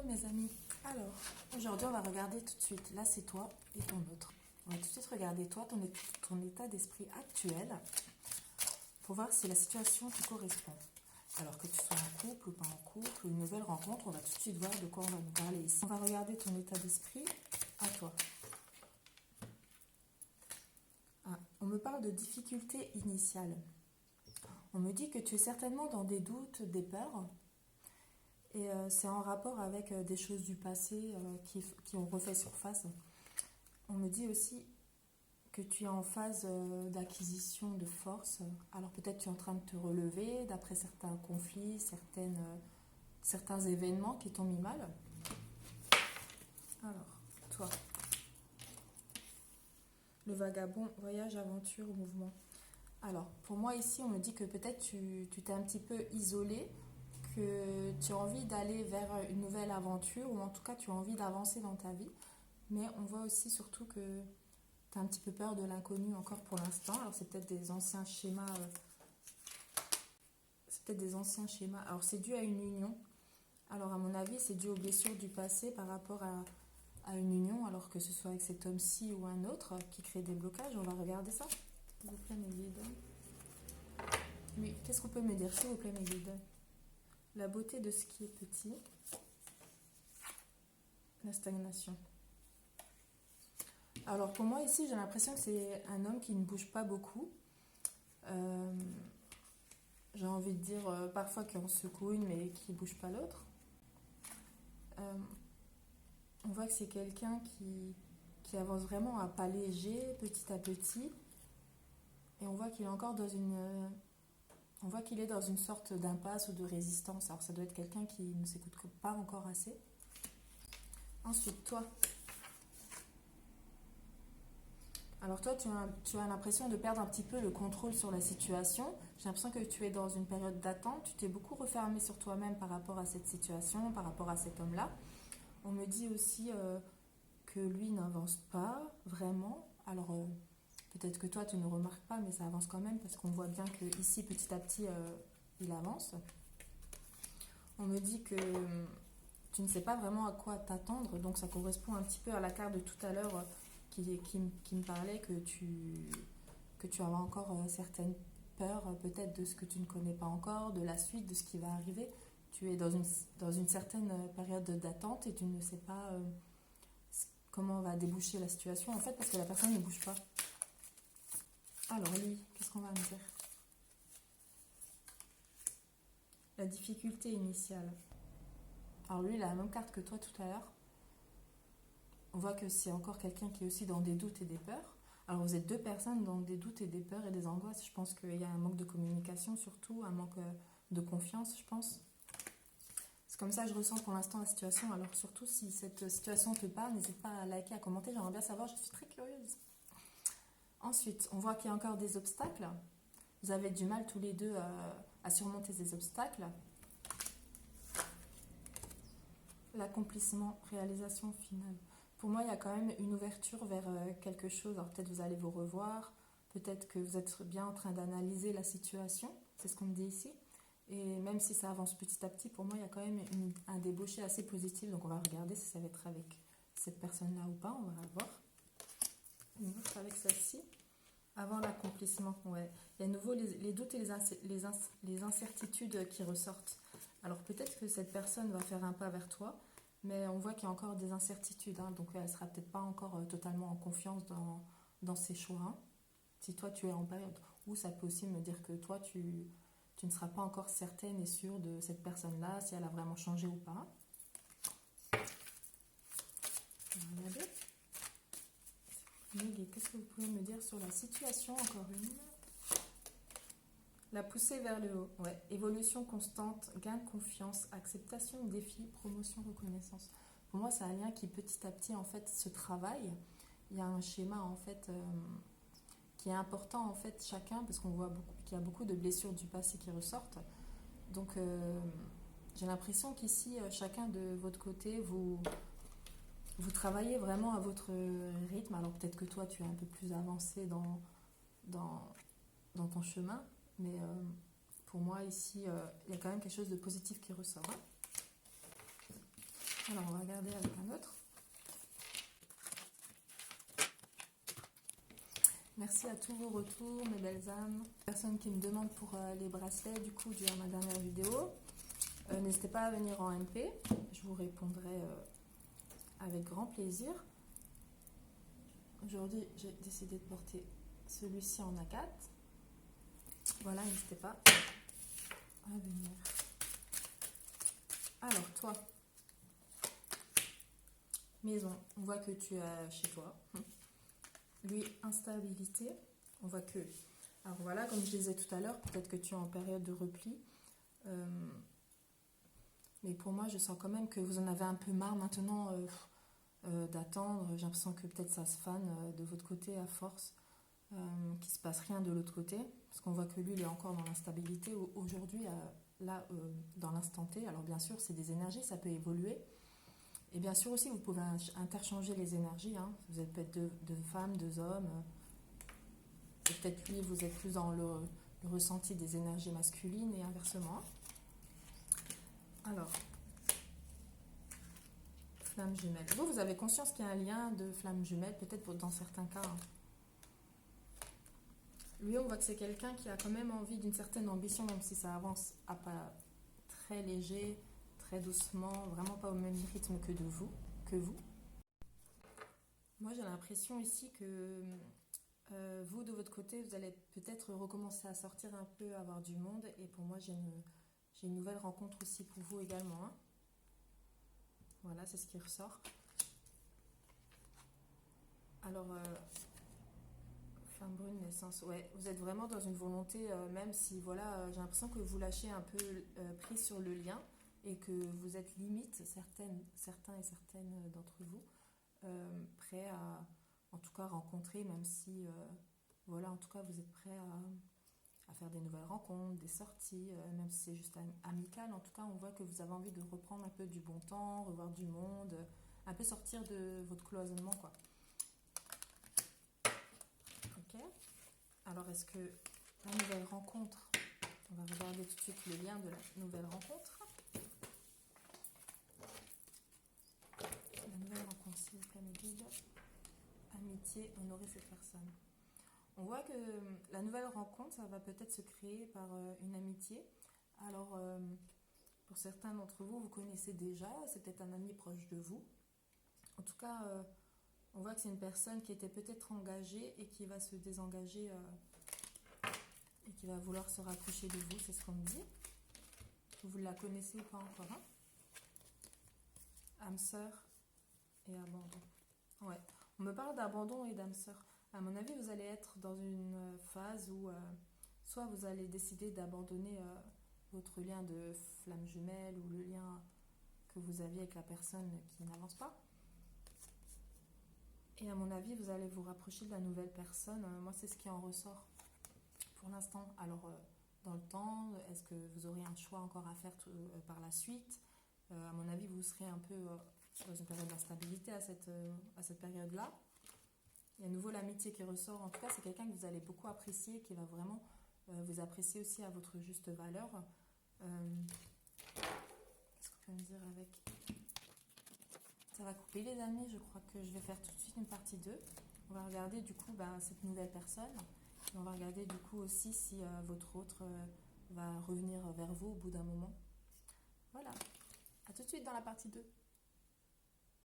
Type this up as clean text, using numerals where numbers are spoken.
Hello mes amis. Alors, aujourd'hui on va regarder tout de suite. Là c'est toi et ton autre. On va tout de suite regarder toi, ton état d'esprit actuel pour voir si la situation te correspond. Alors que tu sois en couple ou pas en couple, ou une nouvelle rencontre, on va tout de suite voir de quoi on va nous parler ici. On va regarder ton état d'esprit à toi. Ah, on me parle de difficultés initiales. On me dit que tu es certainement dans des doutes, des peurs. Et c'est en rapport avec des choses du passé qui ont refait surface. On me dit aussi que tu es en phase d'acquisition de force. Alors peut-être tu es en train de te relever d'après certains conflits, certains événements qui t'ont mis mal. Alors, toi. Le vagabond, voyage, aventure, mouvement. Alors, pour moi ici, on me dit que peut-être tu t'es un petit peu isolé, que tu as envie d'aller vers une nouvelle aventure, ou en tout cas tu as envie d'avancer dans ta vie. Mais on voit aussi surtout que tu as un petit peu peur de l'inconnu encore pour l'instant. Alors c'est peut-être des anciens schémas. Alors c'est dû à une union. Alors à mon avis, c'est dû aux blessures du passé par rapport à une union, alors que ce soit avec cet homme-ci ou un autre qui crée des blocages. On va regarder ça. S'il vous plaît, mes guides. Oui, qu'est-ce qu'on peut me dire, s'il vous plaît, mes guides? La beauté de ce qui est petit. La stagnation. Alors pour moi ici, j'ai l'impression que c'est un homme qui ne bouge pas beaucoup. J'ai envie de dire parfois qu'on secoue une mais qui ne bouge pas l'autre. On voit que c'est quelqu'un qui avance vraiment à pas léger, petit à petit. Et on voit qu'il est encore dans on voit qu'il est dans une sorte d'impasse ou de résistance. Alors ça doit être quelqu'un qui ne s'écoute pas encore assez. Ensuite, toi. Alors toi, tu as l'impression de perdre un petit peu le contrôle sur la situation. J'ai l'impression que tu es dans une période d'attente. Tu t'es beaucoup refermé sur toi-même par rapport à cette situation, par rapport à cet homme-là. On me dit aussi que lui n'avance pas vraiment. Alors peut-être que toi, tu ne remarques pas, mais ça avance quand même parce qu'on voit bien que ici, petit à petit, il avance. On me dit que tu ne sais pas vraiment à quoi t'attendre. Donc ça correspond un petit peu à la carte de tout à l'heure qui me parlait que tu avais encore certaines peurs, peut-être de ce que tu ne connais pas encore, de la suite, de ce qui va arriver. Tu es dans une certaine période d'attente et tu ne sais pas comment va déboucher la situation, en fait, parce que la personne ne bouge pas. Alors lui, qu'est-ce qu'on va me dire? La difficulté initiale. Alors lui, il a la même carte que toi tout à l'heure. On voit que c'est encore quelqu'un qui est aussi dans des doutes et des peurs. Alors vous êtes deux personnes dans des doutes et des peurs et des angoisses. Je pense qu'il y a un manque de communication surtout, un manque de confiance, je pense. C'est comme ça que je ressens pour l'instant la situation. Alors surtout si cette situation te parle, n'hésite pas à liker, à commenter. J'aimerais bien savoir, je suis très curieuse. Ensuite, on voit qu'il y a encore des obstacles. Vous avez du mal tous les deux à surmonter ces obstacles. L'accomplissement, réalisation finale. Pour moi, il y a quand même une ouverture vers quelque chose. Alors peut-être vous allez vous revoir, peut-être que vous êtes bien en train d'analyser la situation, c'est ce qu'on me dit ici. Et même si ça avance petit à petit, pour moi, il y a quand même un débauché assez positif. Donc on va regarder si ça va être avec cette personne-là ou pas, on va voir. Une autre avec celle-ci. Avant l'accomplissement, ouais. Il y a à nouveau les doutes et les incertitudes qui ressortent. Alors peut-être que cette personne va faire un pas vers toi, mais on voit qu'il y a encore des incertitudes, hein, donc elle ne sera peut-être pas encore totalement en confiance dans ses choix. Hein. Si toi tu es en période, ou ça peut aussi me dire que toi tu ne seras pas encore certaine et sûre de cette personne-là, si elle a vraiment changé ou pas. Regardez. Qu'est-ce que vous pouvez me dire sur la situation, encore une? La poussée vers le haut, ouais. Évolution constante, gain de confiance, acceptation, défi, promotion, reconnaissance. Pour moi, c'est un lien qui petit à petit en fait se travaille. Il y a un schéma en fait qui est important en fait chacun parce qu'on voit qu'il y a beaucoup de blessures du passé qui ressortent. Donc j'ai l'impression qu'ici chacun de votre côté vous travaillez vraiment à votre rythme. Alors peut-être que toi tu es un peu plus avancé dans ton chemin. Mais pour moi, ici, il y a quand même quelque chose de positif qui ressort. Hein. Alors, on va regarder avec un autre. Merci à tous vos retours, mes belles âmes. Personne qui me demande pour les bracelets, du coup, durant ma dernière vidéo. N'hésitez pas à venir en MP. Je vous répondrai avec grand plaisir. Aujourd'hui, j'ai décidé de porter celui-ci en A4. Voilà, n'hésitez pas à venir. Alors, toi, maison, on voit que tu es chez toi. Lui, instabilité, on voit que... Alors voilà, comme je disais tout à l'heure, peut-être que tu es en période de repli. Mais pour moi, je sens quand même que vous en avez un peu marre maintenant d'attendre. J'ai l'impression que peut-être ça se fane de votre côté à force, qu'il ne se passe rien de l'autre côté. Parce qu'on voit que lui, il est encore dans l'instabilité aujourd'hui, là, dans l'instant T. Alors bien sûr, c'est des énergies, ça peut évoluer. Et bien sûr aussi, vous pouvez interchanger les énergies. Hein. Vous êtes peut-être deux femmes, deux hommes. Et peut-être lui, vous êtes plus dans le ressenti des énergies masculines et inversement. Alors, flamme jumelle. Vous avez conscience qu'il y a un lien de flamme jumelle, peut-être dans certains cas. Hein. Lui, on voit que c'est quelqu'un qui a quand même envie d'une certaine ambition, même si ça avance à pas très léger, très doucement, vraiment pas au même rythme que vous. Moi, j'ai l'impression ici que vous, de votre côté, vous allez peut-être recommencer à sortir un peu, avoir du monde. Et pour moi, j'ai une nouvelle rencontre aussi pour vous également. Hein. Voilà, c'est ce qui ressort. Alors, flamme brune, naissance. Ouais, vous êtes vraiment dans une volonté, même si, voilà, j'ai l'impression que vous lâchez un peu prise sur le lien et que vous êtes limite, certains et certaines d'entre vous, prêts à, en tout cas, rencontrer, même si, voilà, en tout cas, vous êtes prêts à faire des nouvelles rencontres, des sorties, même si c'est juste amical. En tout cas, on voit que vous avez envie de reprendre un peu du bon temps, revoir du monde, un peu sortir de votre cloisonnement, quoi. Ok. Alors, est-ce que la nouvelle rencontre, on va regarder tout de suite le lien de la nouvelle rencontre. La nouvelle rencontre, s'il vous plaît, mes guides. Amitié, honorer cette personne. On voit que la nouvelle rencontre, ça va peut-être se créer par une amitié. Alors, pour certains d'entre vous, vous connaissez déjà, c'est peut-être un ami proche de vous. En tout cas, on voit que c'est une personne qui était peut-être engagée et qui va se désengager et qui va vouloir se rapprocher de vous, c'est ce qu'on me dit. Vous la connaissez ou pas encore, hein? Âme sœur et abandon. Ouais, on me parle d'abandon et d'âme sœur. À mon avis, vous allez être dans une phase où soit vous allez décider d'abandonner votre lien de flamme jumelle ou le lien que vous aviez avec la personne qui n'avance pas. Et à mon avis, vous allez vous rapprocher de la nouvelle personne. Moi, c'est ce qui en ressort pour l'instant. Alors, dans le temps, est-ce que vous aurez un choix encore à faire par la suite? À mon avis, vous serez un peu dans une période d'instabilité à cette période-là. Il y a à nouveau l'amitié qui ressort. En tout cas, c'est quelqu'un que vous allez beaucoup apprécier, qui va vraiment vous apprécier aussi à votre juste valeur. Qu'est-ce qu'on peut me dire avec... Ça va couper les amis, je crois que je vais faire tout de suite une partie 2. On va regarder du coup cette nouvelle personne. Et on va regarder du coup aussi si votre autre va revenir vers vous au bout d'un moment. Voilà, à tout de suite dans la partie 2.